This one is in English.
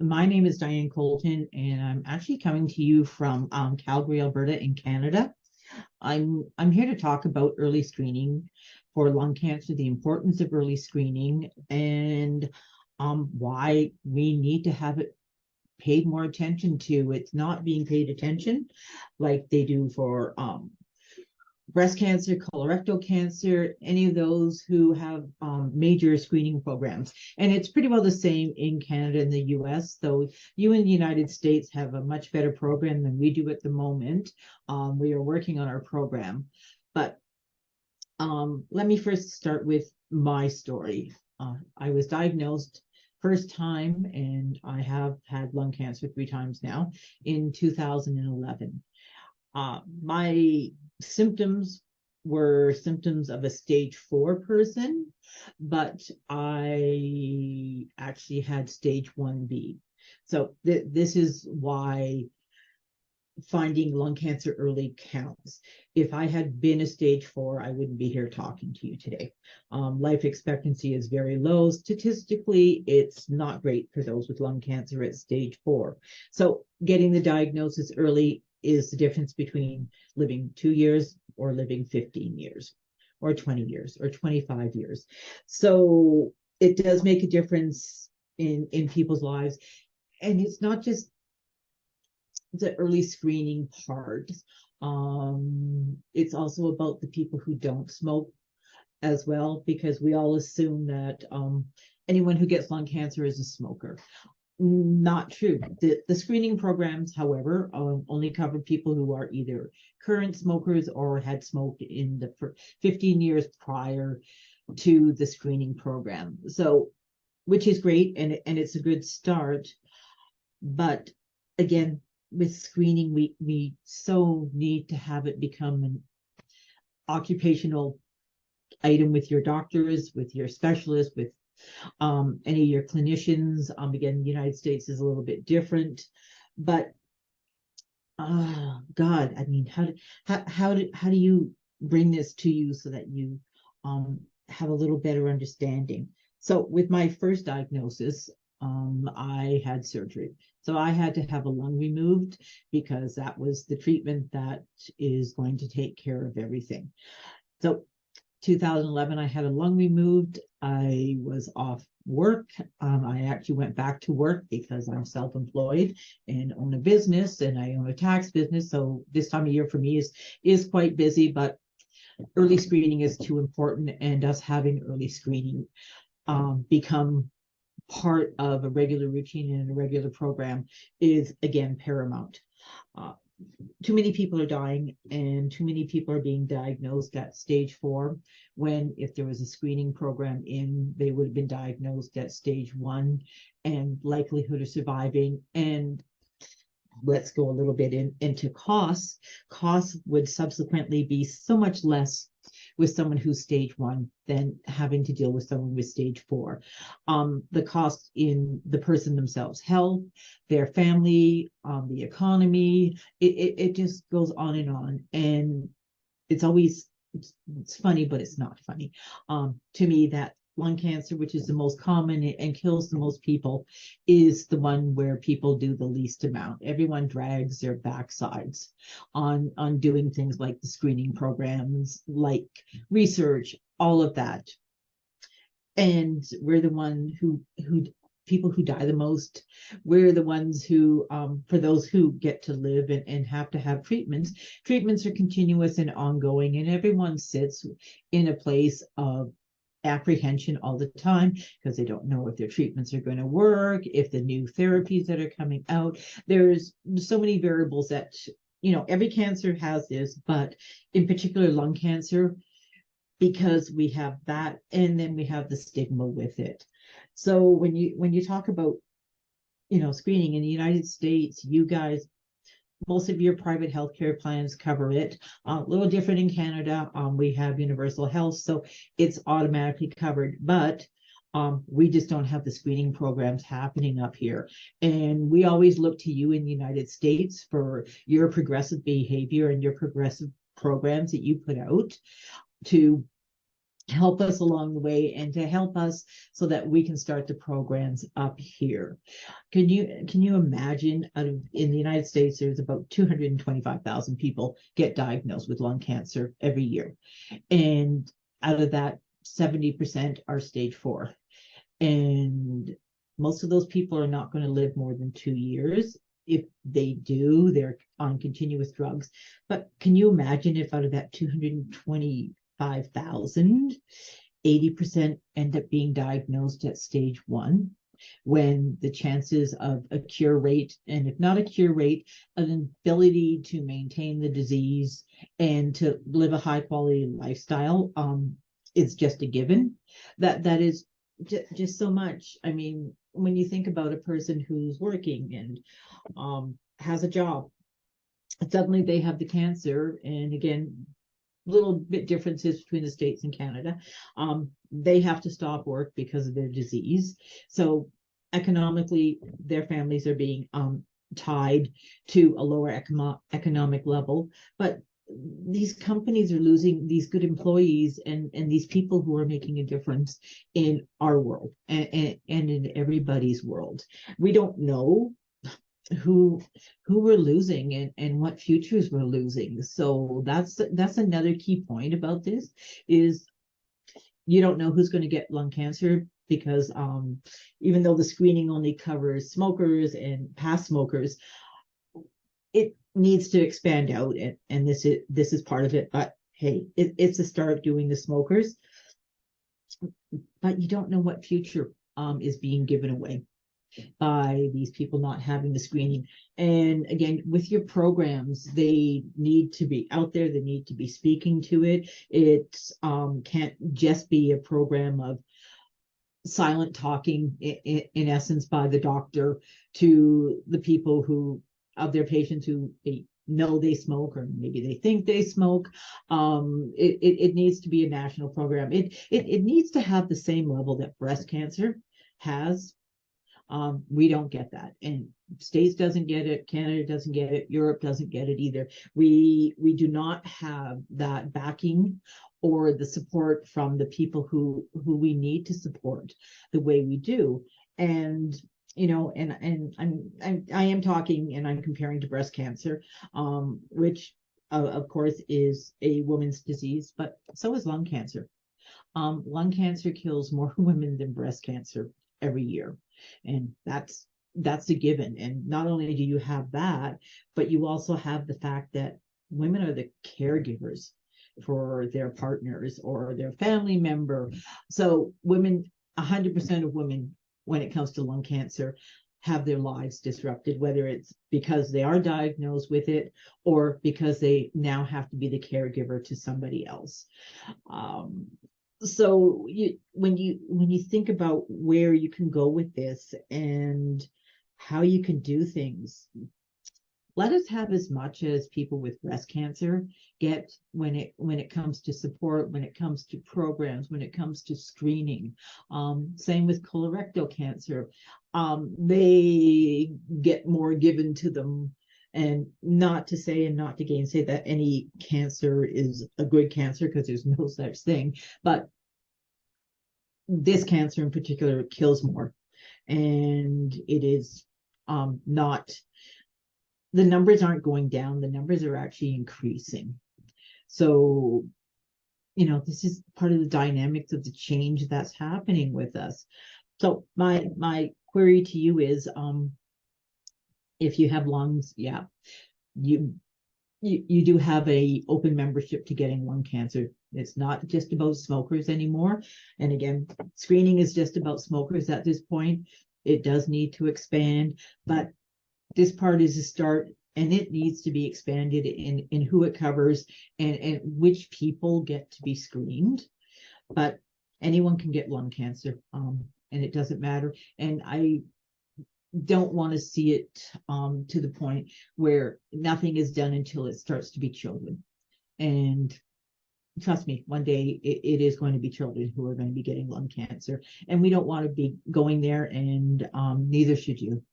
My name is Diane Colton, and I'm actually coming to you from Calgary, Alberta, in Canada. I'm here to talk about early screening for lung cancer, the importance of early screening, and why we need to have it paid more attention to. It's not being paid attention like they do for breast cancer, colorectal cancer, any of those who have major screening programs. And it's pretty well the same in Canada and the US, though you in the United States have a much better program than we do at the moment. We are working on our program. But let me first start with my story. I was diagnosed first time, and I have had lung cancer 3 times now, in 2011. My symptoms were symptoms of a stage 4 person, but I actually had stage 1B. So this is why finding lung cancer early counts. If I had been a stage 4, I wouldn't be here talking to you today. Life expectancy is very low. Statistically, it's not great for those with lung cancer at stage 4. So getting the diagnosis early is the difference between living 2 years or living 15 years or 20 years or 25 years. So it does make a difference in people's lives. And it's not just the early screening part. It's also about the people who don't smoke as well, because we all assume that anyone who gets lung cancer is a smoker. Not true. The screening programs, however, only cover people who are either current smokers or had smoked in the 15 years prior to the screening program. So, which is great, and it's a good start. But again, with screening, we so need to have it become an occupational item with your doctors, with your specialists, with any of your clinicians. Again, the United States is a little bit different, but God, I mean, how do you bring this to you so that you have a little better understanding? So with my first diagnosis, I had surgery. So I had to have a lung removed because that was the treatment that is going to take care of everything. So 2011, I had a lung removed. I was off work. I actually went back to work because I'm self-employed and own a business, and I own a tax business. So this time of year for me is quite busy, but early screening is too important, and us having early screening become part of a regular routine and a regular program is, again, paramount. Too many people are dying, and too many people are being diagnosed at stage 4, when if there was a screening program they would have been diagnosed at stage 1, and likelihood of surviving. And let's go a little bit into costs. Costs would subsequently be so much less with someone who's stage 1 than having to deal with someone with stage 4. The cost in the person themselves, health, their family, the economy, it just goes on. And it's always, it's funny, but it's not funny to me that lung cancer, which is the most common and kills the most people, is the one where people do the least amount. Everyone drags their backsides on doing things like the screening programs, like research, all of that. And we're the one who people who die the most. We're the ones who, for those who get to live and have to have treatments are continuous and ongoing, and everyone sits in a place of apprehension all the time because they don't know if their treatments are going to work, if the new therapies that are coming out. There's so many variables that, every cancer has this, but in particular lung cancer, because we have that, and then we have the stigma with it. So when you talk about, screening in the United States, you guys, most of your private healthcare plans cover it. A little different in Canada. We have universal health, so it's automatically covered, but we just don't have the screening programs happening up here. And we always look to you in the United States for your progressive behavior and your progressive programs that you put out to help us along the way and to help us so that we can start the programs up here. Can you imagine, in the United States, there's about 225,000 people get diagnosed with lung cancer every year. And out of that, 70% are stage 4. And most of those people are not going to live more than 2 years. If they do, they're on continuous drugs. But can you imagine if out of that 225,000, 80% end up being diagnosed at stage 1, when the chances of a cure rate, and if not a cure rate, an ability to maintain the disease and to live a high quality lifestyle, is just a given. That is just so much. I mean, when you think about a person who's working and has a job, suddenly they have the cancer, and again, little bit differences between the States and Canada. They have to stop work because of their disease. So economically, their families are being tied to a lower economic level. But these companies are losing these good employees and these people who are making a difference in our world and in everybody's world. We don't know who we're losing and what futures we're losing. So that's another key point about this, is you don't know who's going to get lung cancer, because even though the screening only covers smokers and past smokers, it needs to expand out, and this is part of it. But hey, it's a start doing the smokers, but you don't know what future is being given away by these people not having the screening. And again, with your programs, they need to be out there, they need to be speaking to it. It can't just be a program of silent talking, in essence, by the doctor to the people who, of their patients who they know they smoke, or maybe they think they smoke. It needs to be a national program. It needs to have the same level that breast cancer has. We don't get that, and States doesn't get it, Canada doesn't get it, Europe doesn't get it either. We do not have that backing or the support from the people who we need to support the way we do. And I am talking and I'm comparing to breast cancer, which of course is a woman's disease, but so is lung cancer. Lung cancer kills more women than breast cancer every year. And that's a given. And not only do you have that, but you also have the fact that women are the caregivers for their partners or their family member. So women, 100% of women, when it comes to lung cancer, have their lives disrupted, whether it's because they are diagnosed with it or because they now have to be the caregiver to somebody else. So when you think about where you can go with this and how you can do things, let us have as much as people with breast cancer get when it comes to support, when it comes to programs, when it comes to screening. Same with colorectal cancer. They get more given to them. And not to say and not to gainsay that any cancer is a good cancer, because there's no such thing. But this cancer in particular kills more. And it is not, the numbers aren't going down, the numbers are actually increasing. So, this is part of the dynamics of the change that's happening with us. So my query to you is, if you have lungs, yeah, you do have a open membership to getting lung cancer. It's not just about smokers anymore. And again, screening is just about smokers at this point. It does need to expand, but this part is a start, and it needs to be expanded in who it covers and which people get to be screened. But anyone can get lung cancer, and it doesn't matter. And I don't want to see it to the point where nothing is done until it starts to be children. And trust me, one day it is going to be children who are going to be getting lung cancer, and we don't want to be going there, and neither should you.